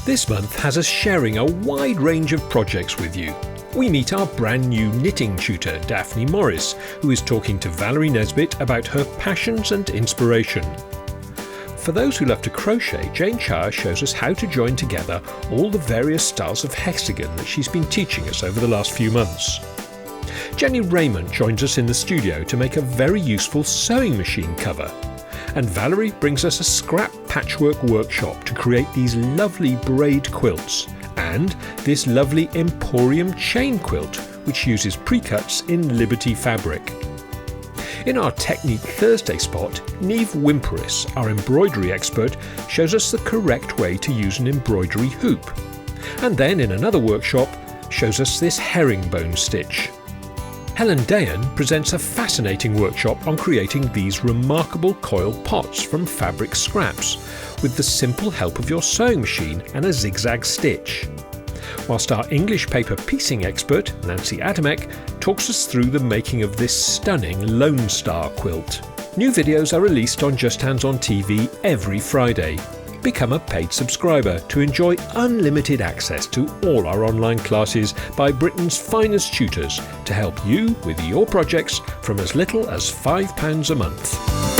This month has us sharing a wide range of projects with you. We meet our brand new knitting tutor, Daphne Morris, who is talking to Valerie Nesbitt about her passions and inspiration. For those who love to crochet, Jane Chaya shows us how to join together all the various styles of hexagon that she's been teaching us over the last few months. Jennie Rayment joins us in the studio to make a very useful sewing machine cover. And Valerie brings us a scrap patchwork workshop to create these lovely braid quilts and this lovely emporium chain quilt which uses pre-cuts in Liberty fabric. In our Technique Thursday spot, Niamh Wimperis, our embroidery expert, shows us the correct way to use an embroidery hoop. And then in another workshop, shows us this herringbone stitch. Helen Deighan presents a fascinating workshop on creating these remarkable coil pots from fabric scraps, with the simple help of your sewing machine and a zigzag stitch. Whilst our English paper piecing expert, Nancy Adamek, talks us through the making of this stunning Lone Star quilt. New videos are released on Justhands-on.tv every Friday. Become a paid subscriber to enjoy unlimited access to all our online classes by Britain's finest tutors to help you with your projects from as little as £5 a month.